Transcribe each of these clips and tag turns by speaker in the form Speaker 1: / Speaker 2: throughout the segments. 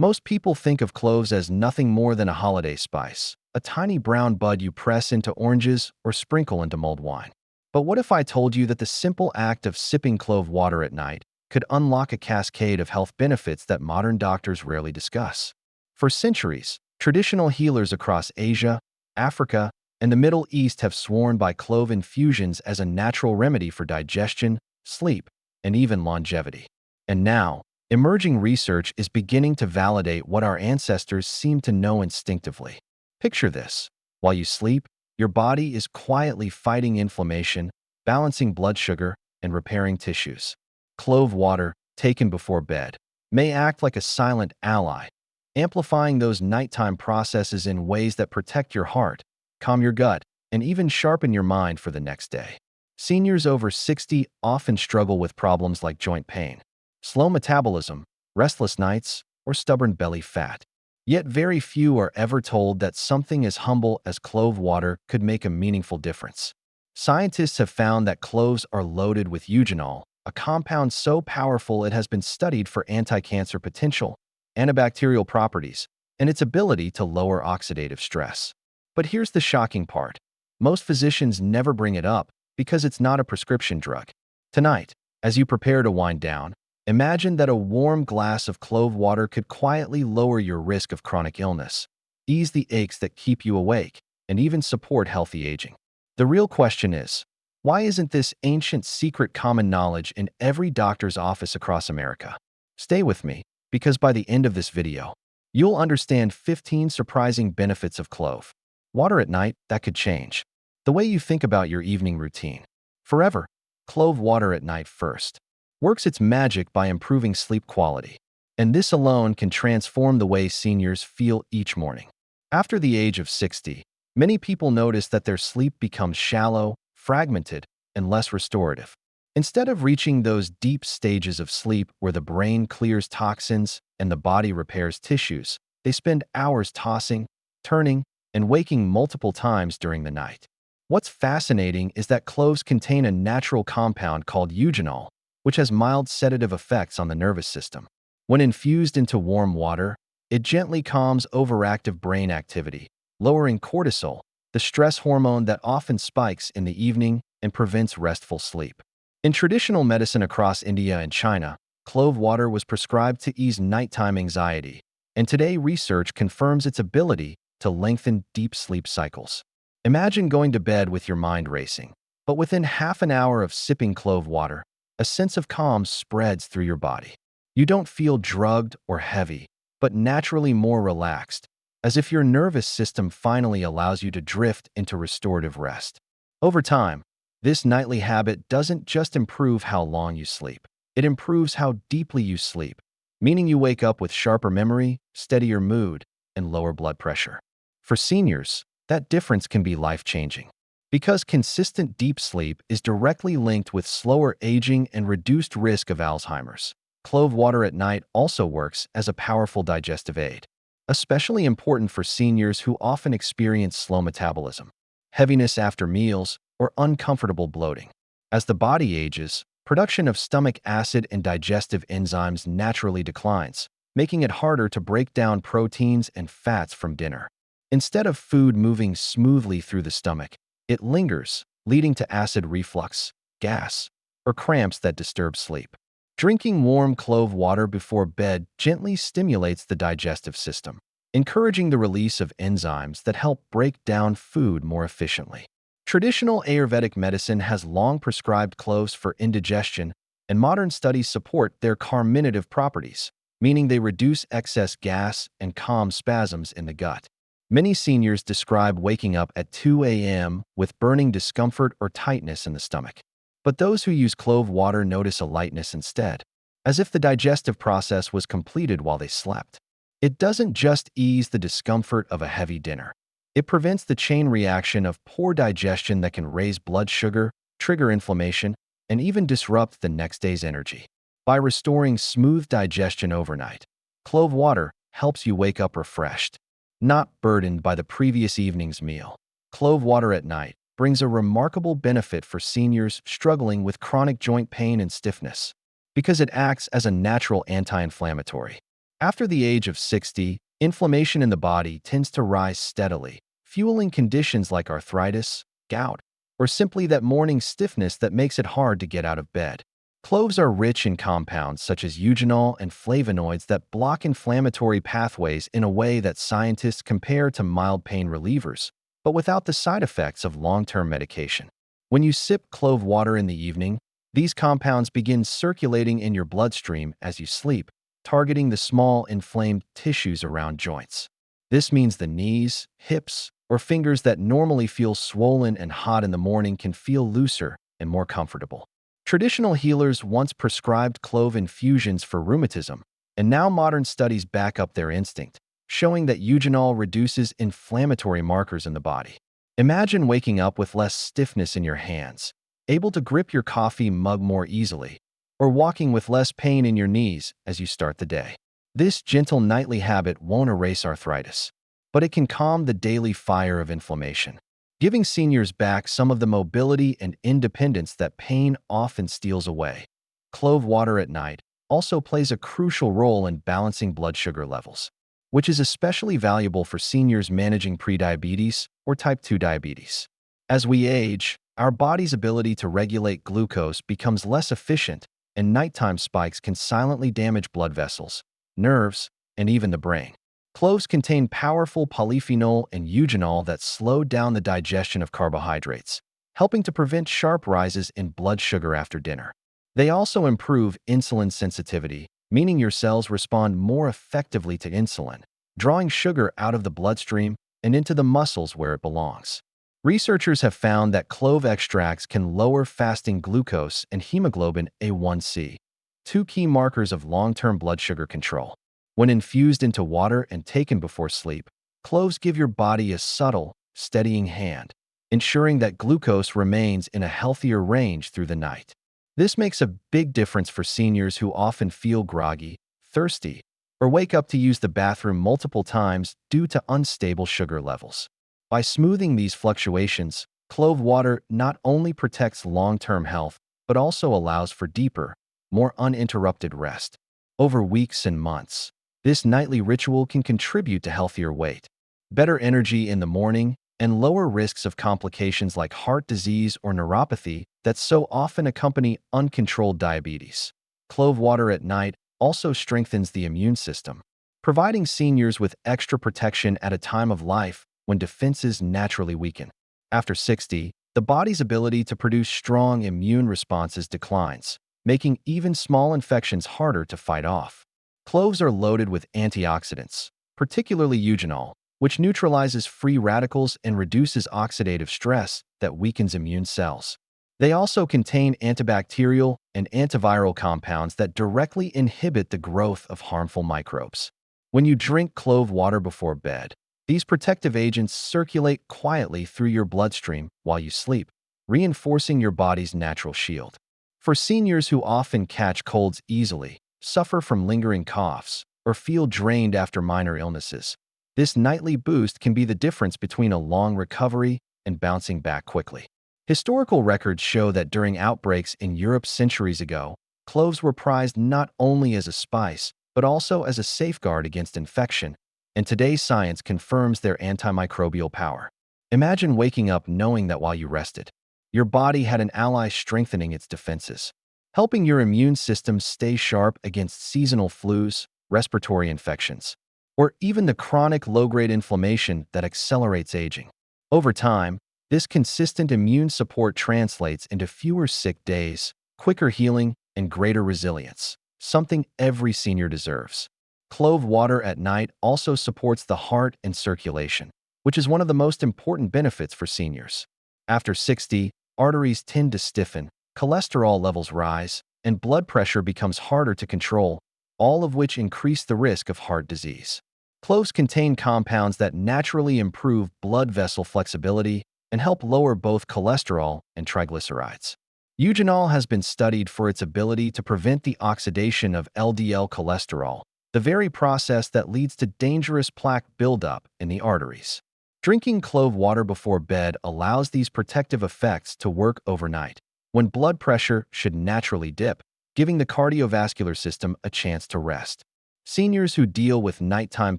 Speaker 1: Most people think of cloves as nothing more than a holiday spice, a tiny brown bud you press into oranges or sprinkle into mulled wine. But what if I told you that the simple act of sipping clove water at night could unlock a cascade of health benefits that modern doctors rarely discuss? For centuries, traditional healers across Asia, Africa, and the Middle East have sworn by clove infusions as a natural remedy for digestion, sleep, and even longevity. And now, emerging research is beginning to validate what our ancestors seemed to know instinctively. Picture this. While you sleep, your body is quietly fighting inflammation, balancing blood sugar, and repairing tissues. Clove water, taken before bed, may act like a silent ally, amplifying those nighttime processes in ways that protect your heart, calm your gut, and even sharpen your mind for the next day. Seniors over 60 often struggle with problems like joint pain, slow metabolism, restless nights, or stubborn belly fat. Yet very few are ever told that something as humble as clove water could make a meaningful difference. Scientists have found that cloves are loaded with eugenol, a compound so powerful it has been studied for anti-cancer potential, antibacterial properties, and its ability to lower oxidative stress. But here's the shocking part. Most physicians never bring it up because it's not a prescription drug. Tonight, as you prepare to wind down, imagine that a warm glass of clove water could quietly lower your risk of chronic illness, ease the aches that keep you awake, and even support healthy aging. The real question is, why isn't this ancient secret common knowledge in every doctor's office across America? Stay with me, because by the end of this video, you'll understand 15 surprising benefits of clove water at night that could change the way you think about your evening routine. Forever, clove water at night first works its magic by improving sleep quality, and this alone can transform the way seniors feel each morning. After the age of 60, many people notice that their sleep becomes shallow, fragmented, and less restorative. Instead of reaching those deep stages of sleep where the brain clears toxins and the body repairs tissues, they spend hours tossing, turning, and waking multiple times during the night. What's fascinating is that cloves contain a natural compound called eugenol, which has mild sedative effects on the nervous system. When infused into warm water, it gently calms overactive brain activity, lowering cortisol, the stress hormone that often spikes in the evening and prevents restful sleep. In traditional medicine across India and China, clove water was prescribed to ease nighttime anxiety, and today research confirms its ability to lengthen deep sleep cycles. Imagine going to bed with your mind racing, but within half an hour of sipping clove water, a sense of calm spreads through your body. You don't feel drugged or heavy, but naturally more relaxed, as if your nervous system finally allows you to drift into restorative rest. Over time, this nightly habit doesn't just improve how long you sleep, it improves how deeply you sleep, meaning you wake up with sharper memory, steadier mood, and lower blood pressure. For seniors, that difference can be life-changing. Because consistent deep sleep is directly linked with slower aging and reduced risk of Alzheimer's, clove water at night also works as a powerful digestive aid, especially important for seniors who often experience slow metabolism, heaviness after meals, or uncomfortable bloating. As the body ages, production of stomach acid and digestive enzymes naturally declines, making it harder to break down proteins and fats from dinner. Instead of food moving smoothly through the stomach, it lingers, leading to acid reflux, gas, or cramps that disturb sleep. Drinking warm clove water before bed gently stimulates the digestive system, encouraging the release of enzymes that help break down food more efficiently. Traditional Ayurvedic medicine has long prescribed cloves for indigestion, and modern studies support their carminative properties, meaning they reduce excess gas and calm spasms in the gut. Many seniors describe waking up at 2 a.m. with burning discomfort or tightness in the stomach. But those who use clove water notice a lightness instead, as if the digestive process was completed while they slept. It doesn't just ease the discomfort of a heavy dinner. It prevents the chain reaction of poor digestion that can raise blood sugar, trigger inflammation, and even disrupt the next day's energy. By restoring smooth digestion overnight, clove water helps you wake up refreshed, not burdened by the previous evening's meal. Clove water at night brings a remarkable benefit for seniors struggling with chronic joint pain and stiffness, because it acts as a natural anti-inflammatory. After the age of 60, inflammation in the body tends to rise steadily, fueling conditions like arthritis, gout, or simply that morning stiffness that makes it hard to get out of bed. Cloves are rich in compounds such as eugenol and flavonoids that block inflammatory pathways in a way that scientists compare to mild pain relievers, but without the side effects of long-term medication. When you sip clove water in the evening, these compounds begin circulating in your bloodstream as you sleep, targeting the small inflamed tissues around joints. This means the knees, hips, or fingers that normally feel swollen and hot in the morning can feel looser and more comfortable. Traditional healers once prescribed clove infusions for rheumatism, and now modern studies back up their instinct, showing that eugenol reduces inflammatory markers in the body. Imagine waking up with less stiffness in your hands, able to grip your coffee mug more easily, or walking with less pain in your knees as you start the day. This gentle nightly habit won't erase arthritis, but it can calm the daily fire of inflammation, giving seniors back some of the mobility and independence that pain often steals away. Clove water at night also plays a crucial role in balancing blood sugar levels, which is especially valuable for seniors managing prediabetes or type 2 diabetes. As we age, our body's ability to regulate glucose becomes less efficient, and nighttime spikes can silently damage blood vessels, nerves, and even the brain. Cloves contain powerful polyphenol and eugenol that slow down the digestion of carbohydrates, helping to prevent sharp rises in blood sugar after dinner. They also improve insulin sensitivity, meaning your cells respond more effectively to insulin, drawing sugar out of the bloodstream and into the muscles where it belongs. Researchers have found that clove extracts can lower fasting glucose and hemoglobin A1C, two key markers of long-term blood sugar control. When infused into water and taken before sleep, cloves give your body a subtle, steadying hand, ensuring that glucose remains in a healthier range through the night. This makes a big difference for seniors who often feel groggy, thirsty, or wake up to use the bathroom multiple times due to unstable sugar levels. By smoothing these fluctuations, clove water not only protects long-term health, but also allows for deeper, more uninterrupted rest. Over weeks and months, this nightly ritual can contribute to healthier weight, better energy in the morning, and lower risks of complications like heart disease or neuropathy that so often accompany uncontrolled diabetes. Clove water at night also strengthens the immune system, providing seniors with extra protection at a time of life when defenses naturally weaken. After 60, the body's ability to produce strong immune responses declines, making even small infections harder to fight off. Cloves are loaded with antioxidants, particularly eugenol, which neutralizes free radicals and reduces oxidative stress that weakens immune cells. They also contain antibacterial and antiviral compounds that directly inhibit the growth of harmful microbes. When you drink clove water before bed, these protective agents circulate quietly through your bloodstream while you sleep, reinforcing your body's natural shield. For seniors who often catch colds easily, suffer from lingering coughs, or feel drained after minor illnesses, this nightly boost can be the difference between a long recovery and bouncing back quickly. Historical records show that during outbreaks in Europe centuries ago, cloves were prized not only as a spice, but also as a safeguard against infection, and today's science confirms their antimicrobial power. Imagine waking up knowing that while you rested, your body had an ally strengthening its defenses, helping your immune system stay sharp against seasonal flus, respiratory infections, or even the chronic low-grade inflammation that accelerates aging. Over time, this consistent immune support translates into fewer sick days, quicker healing, and greater resilience, something every senior deserves. Clove water at night also supports the heart and circulation, which is one of the most important benefits for seniors. After 60, arteries tend to stiffen, cholesterol levels rise, and blood pressure becomes harder to control, all of which increase the risk of heart disease. Cloves contain compounds that naturally improve blood vessel flexibility and help lower both cholesterol and triglycerides. Eugenol has been studied for its ability to prevent the oxidation of LDL cholesterol, the very process that leads to dangerous plaque buildup in the arteries. Drinking clove water before bed allows these protective effects to work overnight, when blood pressure should naturally dip, giving the cardiovascular system a chance to rest. Seniors who deal with nighttime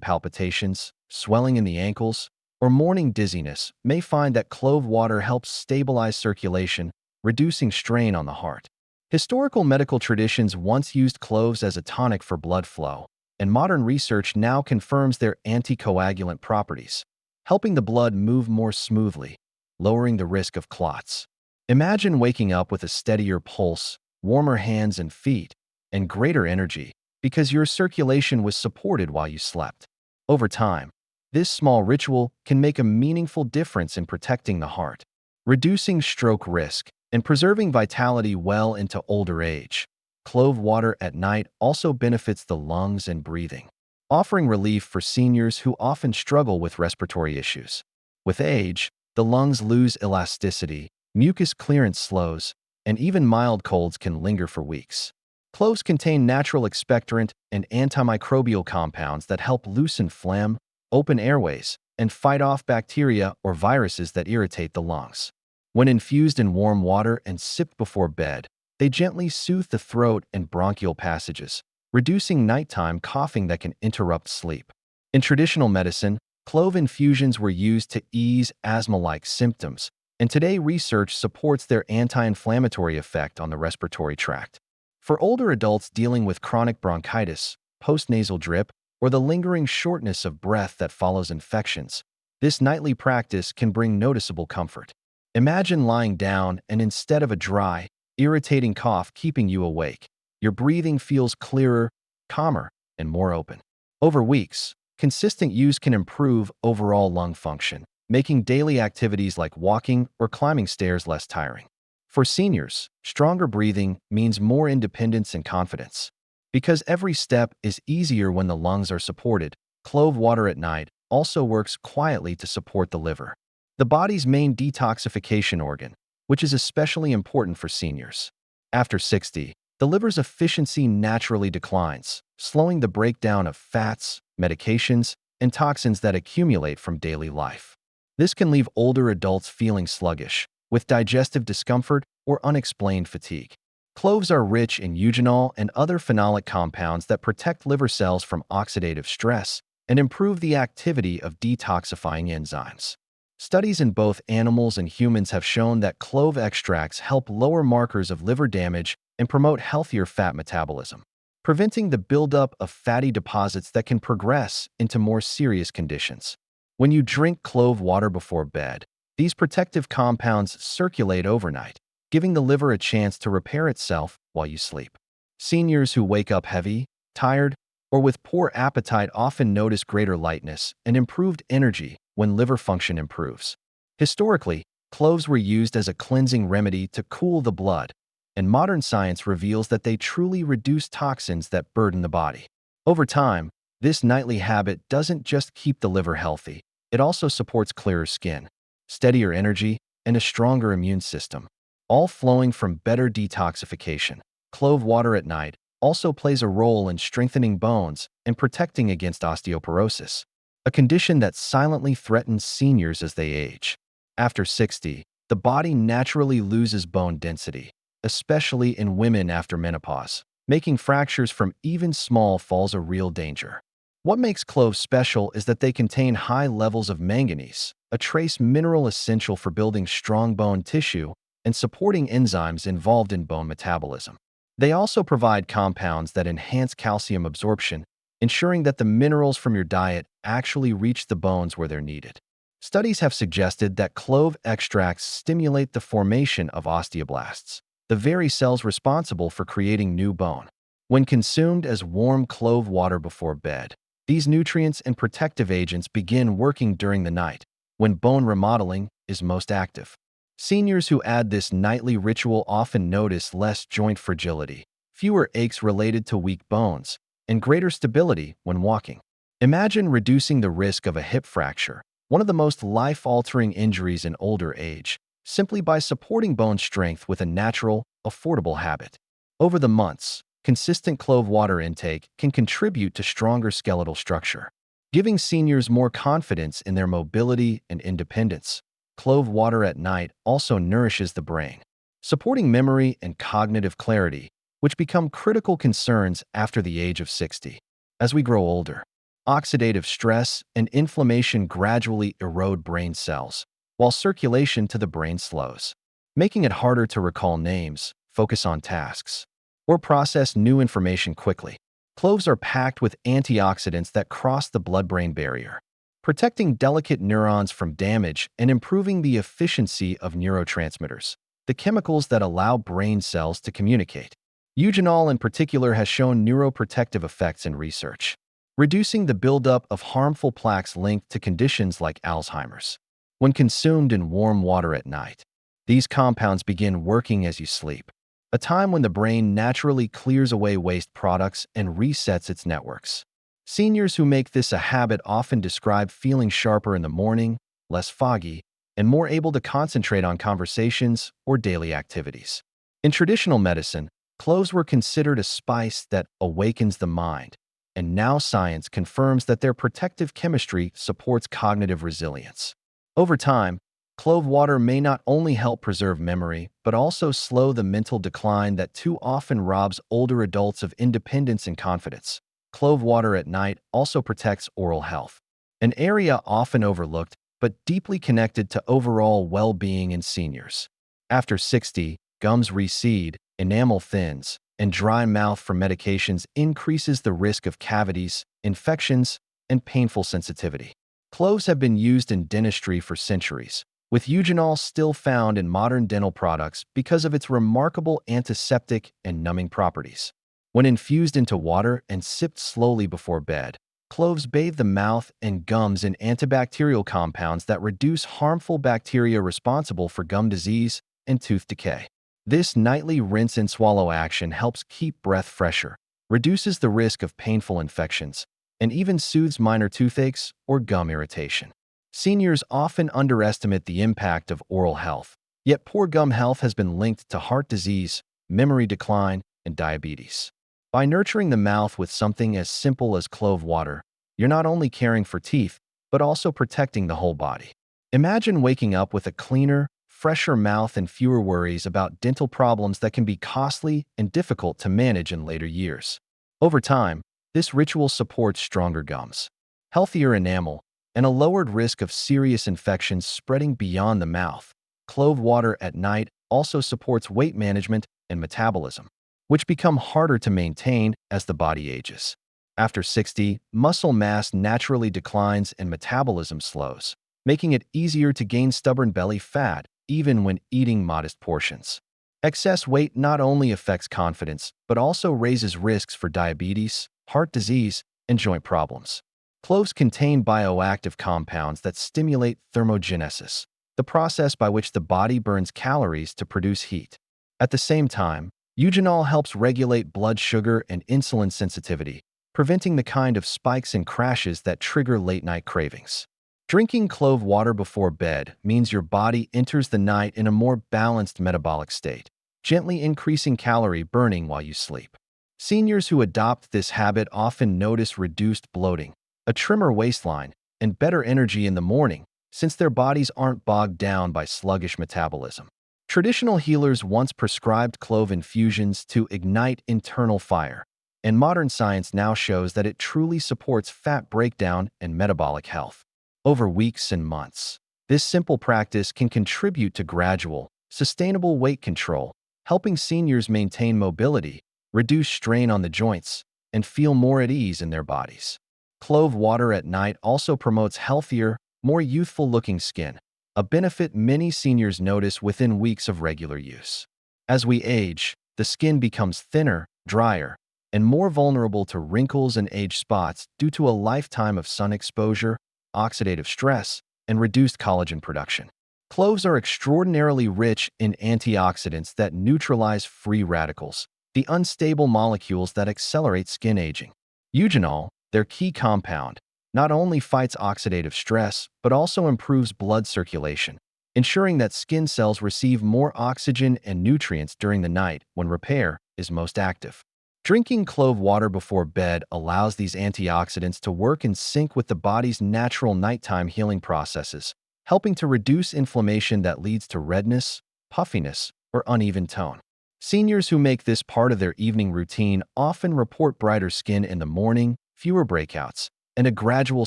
Speaker 1: palpitations, swelling in the ankles, or morning dizziness may find that clove water helps stabilize circulation, reducing strain on the heart. Historical medical traditions once used cloves as a tonic for blood flow, and modern research now confirms their anticoagulant properties, helping the blood move more smoothly, lowering the risk of clots. Imagine waking up with a steadier pulse, warmer hands and feet, and greater energy because your circulation was supported while you slept. Over time, this small ritual can make a meaningful difference in protecting the heart, reducing stroke risk, and preserving vitality well into older age. Clove water at night also benefits the lungs and breathing, offering relief for seniors who often struggle with respiratory issues. With age, the lungs lose elasticity, mucus clearance slows, and even mild colds can linger for weeks. Cloves contain natural expectorant and antimicrobial compounds that help loosen phlegm, open airways, and fight off bacteria or viruses that irritate the lungs. When infused in warm water and sipped before bed, they gently soothe the throat and bronchial passages, reducing nighttime coughing that can interrupt sleep. In traditional medicine, clove infusions were used to ease asthma-like symptoms, and today research supports their anti-inflammatory effect on the respiratory tract. For older adults dealing with chronic bronchitis, postnasal drip, or the lingering shortness of breath that follows infections, this nightly practice can bring noticeable comfort. Imagine lying down and instead of a dry, irritating cough keeping you awake, your breathing feels clearer, calmer, and more open. Over weeks, consistent use can improve overall lung function, making daily activities like walking or climbing stairs less tiring. For seniors, stronger breathing means more independence and confidence. Because every step is easier when the lungs are supported, clove water at night also works quietly to support the liver, the body's main detoxification organ, which is especially important for seniors. After 60, the liver's efficiency naturally declines, slowing the breakdown of fats, medications, and toxins that accumulate from daily life. This can leave older adults feeling sluggish, with digestive discomfort or unexplained fatigue. Cloves are rich in eugenol and other phenolic compounds that protect liver cells from oxidative stress and improve the activity of detoxifying enzymes. Studies in both animals and humans have shown that clove extracts help lower markers of liver damage and promote healthier fat metabolism, preventing the buildup of fatty deposits that can progress into more serious conditions. When you drink clove water before bed, these protective compounds circulate overnight, giving the liver a chance to repair itself while you sleep. Seniors who wake up heavy, tired, or with poor appetite often notice greater lightness and improved energy when liver function improves. Historically, cloves were used as a cleansing remedy to cool the blood, and modern science reveals that they truly reduce toxins that burden the body. Over time, this nightly habit doesn't just keep the liver healthy, it also supports clearer skin, steadier energy, and a stronger immune system, all flowing from better detoxification. Clove water at night also plays a role in strengthening bones and protecting against osteoporosis, a condition that silently threatens seniors as they age. After 60, the body naturally loses bone density, especially in women after menopause, making fractures from even small falls a real danger. What makes cloves special is that they contain high levels of manganese, a trace mineral essential for building strong bone tissue and supporting enzymes involved in bone metabolism. They also provide compounds that enhance calcium absorption, ensuring that the minerals from your diet actually reach the bones where they're needed. Studies have suggested that clove extracts stimulate the formation of osteoblasts, the very cells responsible for creating new bone. When consumed as warm clove water before bed, these nutrients and protective agents begin working during the night, when bone remodeling is most active. Seniors who add this nightly ritual often notice less joint fragility, fewer aches related to weak bones, and greater stability when walking. Imagine reducing the risk of a hip fracture, one of the most life-altering injuries in older age, simply by supporting bone strength with a natural, affordable habit. Over the months, consistent clove water intake can contribute to stronger skeletal structure, giving seniors more confidence in their mobility and independence. Clove water at night also nourishes the brain, supporting memory and cognitive clarity, which become critical concerns after the age of 60. As we grow older, oxidative stress and inflammation gradually erode brain cells, while circulation to the brain slows, making it harder to recall names, focus on tasks, or process new information quickly. Cloves are packed with antioxidants that cross the blood-brain barrier, protecting delicate neurons from damage and improving the efficiency of neurotransmitters, the chemicals that allow brain cells to communicate. Eugenol in particular has shown neuroprotective effects in research, reducing the buildup of harmful plaques linked to conditions like Alzheimer's. When consumed in warm water at night, these compounds begin working as you sleep, a time when the brain naturally clears away waste products and resets its networks. Seniors who make this a habit often describe feeling sharper in the morning, less foggy, and more able to concentrate on conversations or daily activities. In traditional medicine, cloves were considered a spice that awakens the mind, and now science confirms that their protective chemistry supports cognitive resilience. Over time, clove water may not only help preserve memory, but also slow the mental decline that too often robs older adults of independence and confidence. Clove water at night also protects oral health, an area often overlooked but deeply connected to overall well-being in seniors. After 60, gums recede, enamel thins, and dry mouth from medications increases the risk of cavities, infections, and painful sensitivity. Cloves have been used in dentistry for centuries, with eugenol still found in modern dental products because of its remarkable antiseptic and numbing properties. When infused into water and sipped slowly before bed, cloves bathe the mouth and gums in antibacterial compounds that reduce harmful bacteria responsible for gum disease and tooth decay. This nightly rinse and swallow action helps keep breath fresher, reduces the risk of painful infections, and even soothes minor toothaches or gum irritation. Seniors often underestimate the impact of oral health, yet poor gum health has been linked to heart disease, memory decline, and diabetes. By nurturing the mouth with something as simple as clove water, you're not only caring for teeth, but also protecting the whole body. Imagine waking up with a cleaner, fresher mouth and fewer worries about dental problems that can be costly and difficult to manage in later years. Over time, this ritual supports stronger gums, healthier enamel, and a lowered risk of serious infections spreading beyond the mouth. Clove water at night also supports weight management and metabolism, which become harder to maintain as the body ages. After 60, muscle mass naturally declines and metabolism slows, making it easier to gain stubborn belly fat even when eating modest portions. Excess weight not only affects confidence, but also raises risks for diabetes, heart disease, and joint problems. Cloves contain bioactive compounds that stimulate thermogenesis, the process by which the body burns calories to produce heat. At the same time, eugenol helps regulate blood sugar and insulin sensitivity, preventing the kind of spikes and crashes that trigger late-night cravings. Drinking clove water before bed means your body enters the night in a more balanced metabolic state, gently increasing calorie burning while you sleep. Seniors who adopt this habit often notice reduced bloating, a trimmer waistline, and better energy in the morning, since their bodies aren't bogged down by sluggish metabolism. Traditional healers once prescribed clove infusions to ignite internal fire, and modern science now shows that it truly supports fat breakdown and metabolic health. Over weeks and months, this simple practice can contribute to gradual, sustainable weight control, helping seniors maintain mobility, reduce strain on the joints, and feel more at ease in their bodies. Clove water at night also promotes healthier, more youthful-looking skin, a benefit many seniors notice within weeks of regular use. As we age, the skin becomes thinner, drier, and more vulnerable to wrinkles and age spots due to a lifetime of sun exposure, oxidative stress, and reduced collagen production. Cloves are extraordinarily rich in antioxidants that neutralize free radicals, the unstable molecules that accelerate skin aging. Eugenol, their key compound, not only fights oxidative stress, but also improves blood circulation, ensuring that skin cells receive more oxygen and nutrients during the night when repair is most active. Drinking clove water before bed allows these antioxidants to work in sync with the body's natural nighttime healing processes, helping to reduce inflammation that leads to redness, puffiness, or uneven tone. Seniors who make this part of their evening routine often report brighter skin in the morning, fewer breakouts, and a gradual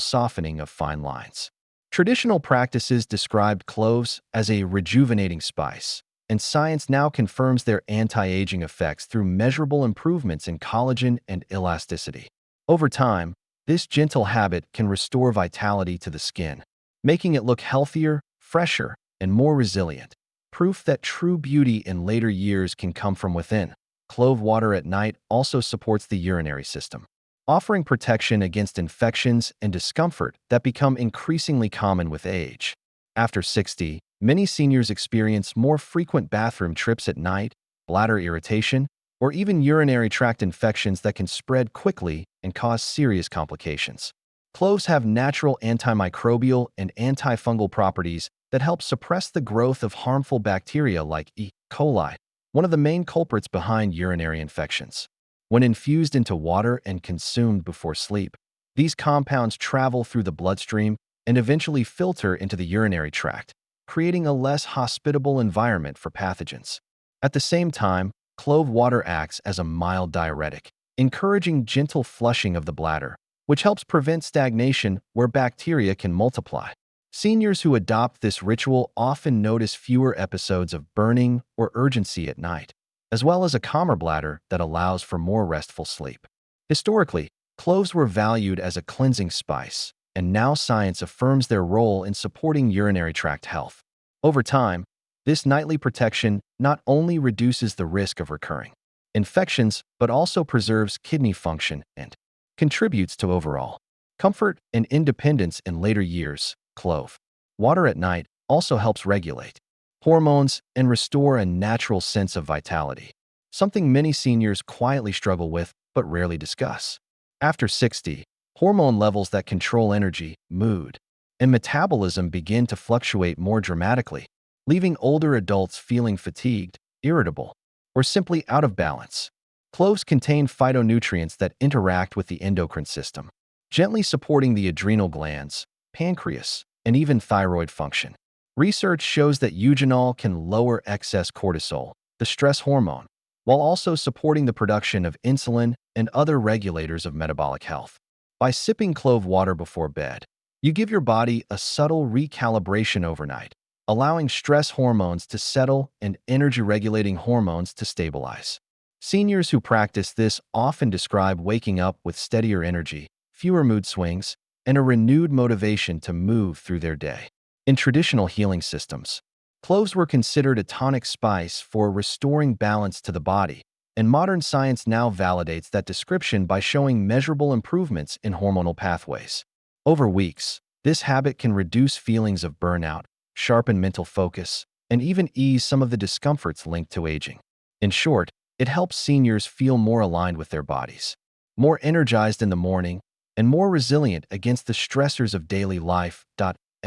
Speaker 1: softening of fine lines. Traditional practices described cloves as a rejuvenating spice, and science now confirms their anti-aging effects through measurable improvements in collagen and elasticity. Over time, this gentle habit can restore vitality to the skin, making it look healthier, fresher, and more resilient. Proof that true beauty in later years can come from within. Clove water at night also supports the urinary system, offering protection against infections and discomfort that become increasingly common with age. After 60, many seniors experience more frequent bathroom trips at night, bladder irritation, or even urinary tract infections that can spread quickly and cause serious complications. Cloves have natural antimicrobial and antifungal properties that help suppress the growth of harmful bacteria like E. coli, one of the main culprits behind urinary infections. When infused into water and consumed before sleep, these compounds travel through the bloodstream and eventually filter into the urinary tract, creating a less hospitable environment for pathogens. At the same time, clove water acts as a mild diuretic, encouraging gentle flushing of the bladder, which helps prevent stagnation where bacteria can multiply. Seniors who adopt this ritual often notice fewer episodes of burning or urgency at night, as well as a calmer bladder that allows for more restful sleep. Historically, cloves were valued as a cleansing spice, and now science affirms their role in supporting urinary tract health. Over time, this nightly protection not only reduces the risk of recurring infections, but also preserves kidney function and contributes to overall comfort and independence in later years. Clove water at night also helps regulate hormones and restore a natural sense of vitality, something many seniors quietly struggle with but rarely discuss. After 60, hormone levels that control energy, mood, and metabolism begin to fluctuate more dramatically, leaving older adults feeling fatigued, irritable, or simply out of balance. Cloves contain phytonutrients that interact with the endocrine system, gently supporting the adrenal glands, pancreas, and even thyroid function. Research shows that eugenol can lower excess cortisol, the stress hormone, while also supporting the production of insulin and other regulators of metabolic health. By sipping clove water before bed, you give your body a subtle recalibration overnight, allowing stress hormones to settle and energy-regulating hormones to stabilize. Seniors who practice this often describe waking up with steadier energy, fewer mood swings, and a renewed motivation to move through their day. In traditional healing systems, cloves were considered a tonic spice for restoring balance to the body, and modern science now validates that description by showing measurable improvements in hormonal pathways. Over weeks, this habit can reduce feelings of burnout, sharpen mental focus, and even ease some of the discomforts linked to aging. In short, it helps seniors feel more aligned with their bodies, more energized in the morning, and more resilient against the stressors of daily life.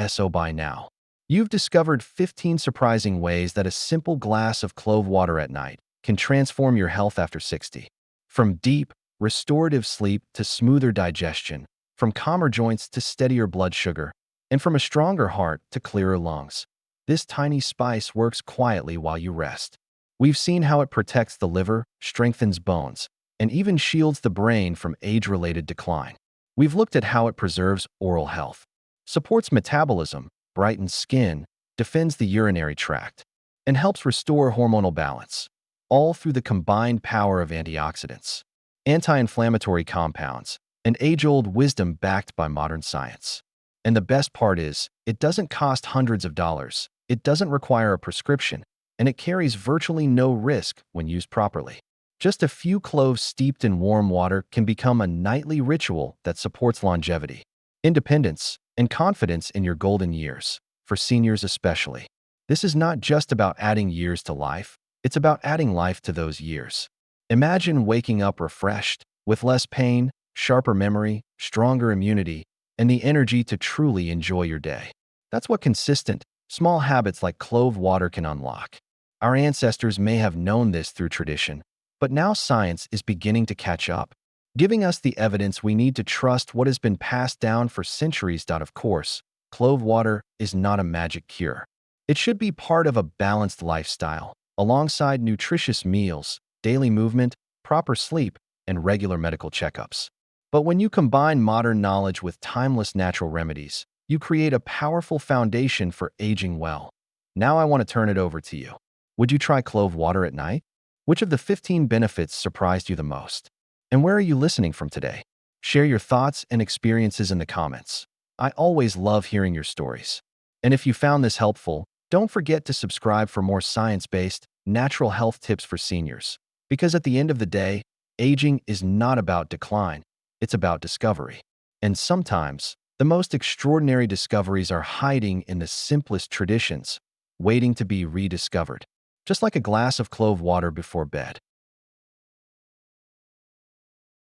Speaker 1: So by now, you've discovered 15 surprising ways that a simple glass of clove water at night can transform your health after 60. From deep, restorative sleep to smoother digestion, from calmer joints to steadier blood sugar, and from a stronger heart to clearer lungs, this tiny spice works quietly while you rest. We've seen how it protects the liver, strengthens bones, and even shields the brain from age-related decline. We've looked at how it preserves oral health, supports metabolism, brightens skin, defends the urinary tract, and helps restore hormonal balance, all through the combined power of antioxidants, anti-inflammatory compounds, and age-old wisdom backed by modern science. And the best part is, it doesn't cost hundreds of dollars, it doesn't require a prescription, and it carries virtually no risk when used properly. Just a few cloves steeped in warm water can become a nightly ritual that supports longevity, independence, and confidence in your golden years, for seniors especially. This is not just about adding years to life, it's about adding life to those years. Imagine waking up refreshed, with less pain, sharper memory, stronger immunity, and the energy to truly enjoy your day. That's what consistent, small habits like clove water can unlock. Our ancestors may have known this through tradition, but now science is beginning to catch up, giving us the evidence we need to trust what has been passed down for centuries. Of course, clove water is not a magic cure. It should be part of a balanced lifestyle, alongside nutritious meals, daily movement, proper sleep, and regular medical checkups. But when you combine modern knowledge with timeless natural remedies, you create a powerful foundation for aging well. Now I want to turn it over to you. Would you try clove water at night? Which of the 15 benefits surprised you the most? And where are you listening from today? Share your thoughts and experiences in the comments. I always love hearing your stories. And if you found this helpful, don't forget to subscribe for more science-based, natural health tips for seniors. Because at the end of the day, aging is not about decline, it's about discovery. And sometimes, the most extraordinary discoveries are hiding in the simplest traditions, waiting to be rediscovered. Just like a glass of clove water before bed.